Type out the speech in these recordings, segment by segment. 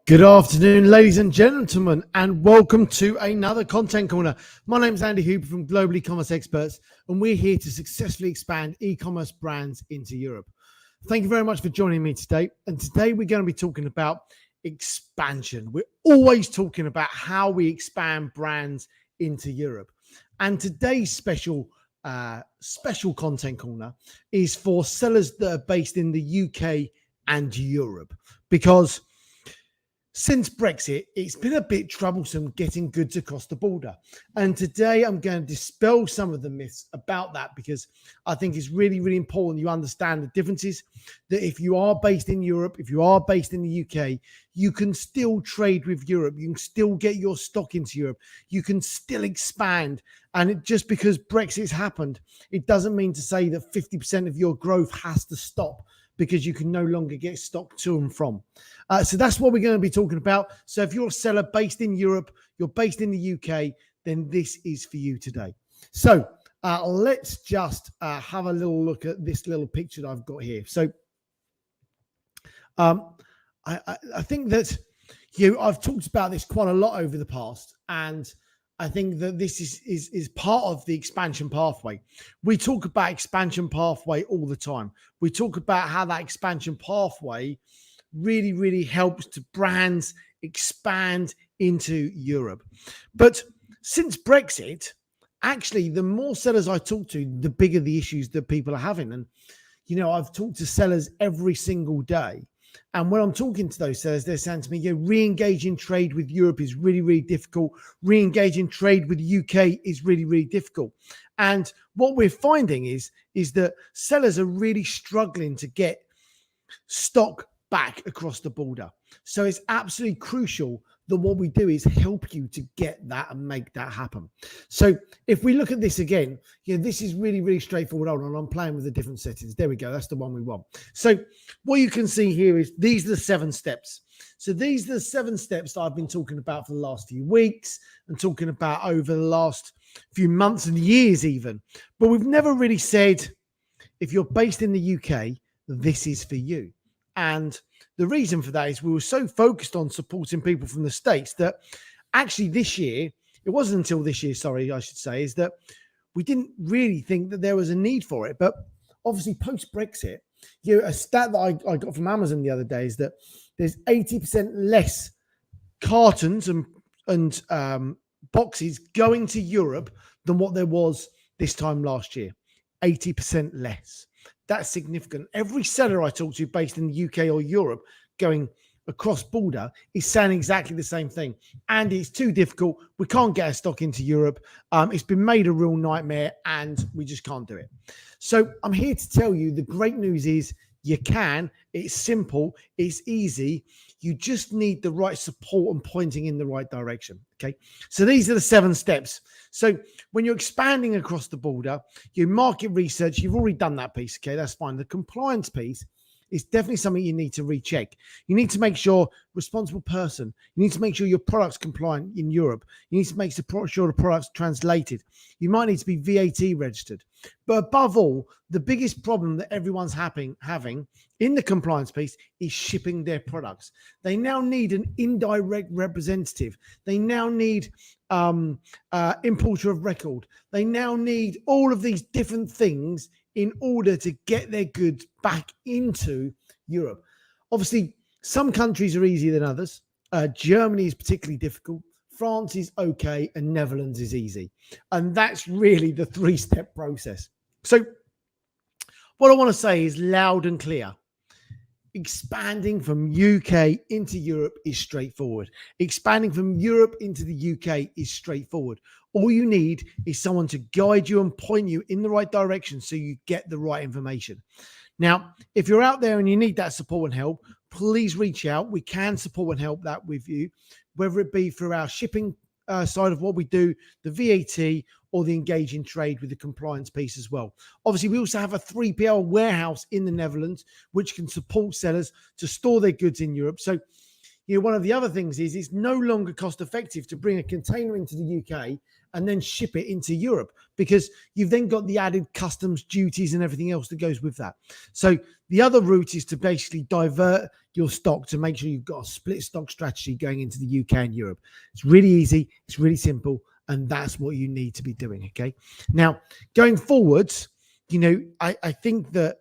Good afternoon, ladies and gentlemen, and welcome to another Content Corner. My name is Andy Hooper from Global E-Commerce Experts, and we're here to successfully expand e-commerce brands into Europe. Thank you very much for joining me today. And today we're going to be talking about expansion. We're always talking about how we expand brands into Europe. And today's special Content Corner is for sellers that are based in the UK and Europe, because since Brexit, it's been a bit troublesome getting goods across the border. And today I'm going to dispel some of the myths about that, because I think it's really, really important you understand the differences, that if you are based in Europe, if you are based in the UK, you can still trade with Europe. You can still get your stock into Europe. You can still expand. And just because Brexit's happened, it doesn't mean to say that 50% of your growth has to stop because you can no longer get stock to and from. So that's what we're going to be talking about. So if you're a seller based in Europe, you're based in the UK, then this is for you today. So let's just have a little look at this little picture that I've got here. So I think that I've talked about this quite a lot over the past, and I think that this is part of the expansion pathway. We talk about expansion pathway all the time. We talk about how that expansion pathway really, really helps to brands expand into Europe. But since Brexit, actually, the more sellers I talk to, the bigger the issues that people are having. And, I've talked to sellers every single day. And when I'm talking to those sellers, they're saying to me, re-engaging trade with Europe is really, really difficult. Re-engaging trade with the UK is really, really difficult. And what we're finding is that sellers are really struggling to get stock back across the border. So it's absolutely crucial that what we do is help you to get that and make that happen. So if we look at this again, this is really, really straightforward. Hold on, I'm playing with the different settings. There we go. That's the one we want. So what you can see here is these are the 7 steps. So these are the 7 steps that I've been talking about for the last few weeks and talking about over the last few months and years even. But we've never really said, if you're based in the UK, this is for you. And the reason for that is we were so focused on supporting people from the States that actually this year, it wasn't until this year, I should say, is that we didn't really think that there was a need for it. But obviously post-Brexit, a stat that I got from Amazon the other day is that there's 80% less cartons and boxes going to Europe than what there was this time last year. 80% less. That's significant. Every seller I talk to based in the UK or Europe going across border is saying exactly the same thing. And it's too difficult. We can't get our stock into Europe. It's been made a real nightmare and we just can't do it. So I'm here to tell you the great news is you can. It's simple. It's easy. You just need the right support and pointing in the right direction. Okay. So these are the 7 steps. So when you're expanding across the border, you market research, you've already done that piece. Okay. That's fine. The compliance piece is definitely something you need to recheck. You need to make sure responsible person, you need to make sure your product's compliant in Europe. You need to make sure the product's translated. You might need to be VAT registered. But above all, the biggest problem that everyone's having in the compliance piece is shipping their products. They now need an indirect representative. They now need importer of record. They now need all of these different things in order to get their goods back into Europe. Obviously, some countries are easier than others. Germany is particularly difficult. France is okay, and Netherlands is easy. And that's really the 3-step process. So what I want to say is loud and clear. Expanding from UK into Europe is straightforward. Expanding from Europe into the UK is straightforward. All you need is someone to guide you and point you in the right direction so you get the right information. Now, if you're out there and you need that support and help, please reach out. We can support and help that with you, whether it be through our shipping side of what we do, the VAT, or the engaging trade with the compliance piece as well. Obviously, we also have a 3PL warehouse in the Netherlands, which can support sellers to store their goods in Europe. So one of the other things is it's no longer cost effective to bring a container into the UK and then ship it into Europe, because you've then got the added customs duties and everything else that goes with that. So the other route is to basically divert your stock to make sure you've got a split stock strategy going into the UK and Europe. It's really easy. It's really simple. And that's what you need to be doing. Okay. Now, going forwards, I think that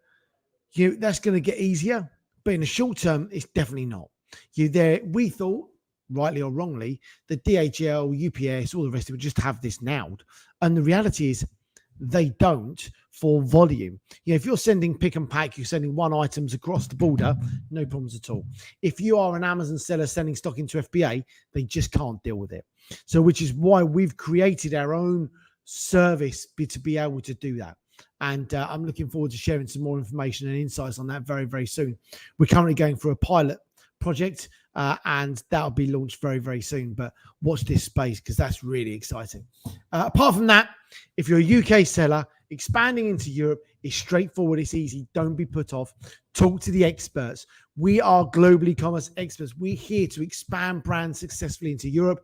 that's going to get easier, but in the short term, it's definitely not. We thought, rightly or wrongly, that DHL, UPS, all the rest of it just have this nailed. And the reality is they don't for volume. If you're sending pick and pack, you're sending one items across the border, no problems at all. If you are an Amazon seller sending stock into FBA, they just can't deal with it. So which is why we've created our own service to be able to do that. And I'm looking forward to sharing some more information and insights on that very, very soon. We're currently going through a pilot project and that'll be launched very, very soon. But watch this space because that's really exciting. Apart from that, if you're a UK seller, expanding into Europe is straightforward. It's easy. Don't be put off. Talk to the experts. We are global e-commerce experts. We're here to expand brands successfully into Europe.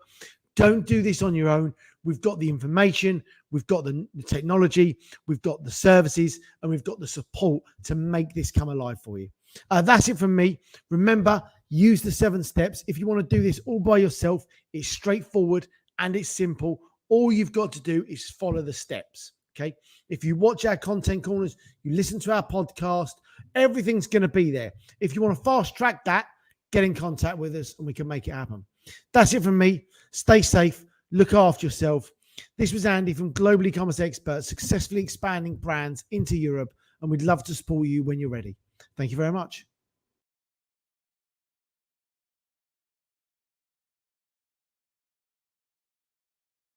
Don't do this on your own. We've got the information, we've got the technology, we've got the services, and we've got the support to make this come alive for you. That's it from me. Remember, use the 7 steps. If you want to do this all by yourself, it's straightforward and it's simple. All you've got to do is follow the steps. Okay. If you watch our content corners, you listen to our podcast, everything's going to be there. If you want to fast track that, get in contact with us and we can make it happen. That's it from me. Stay safe. Look after yourself. This was Andy from Global E-commerce Experts, successfully expanding brands into Europe, and we'd love to support you when you're ready. Thank you very much.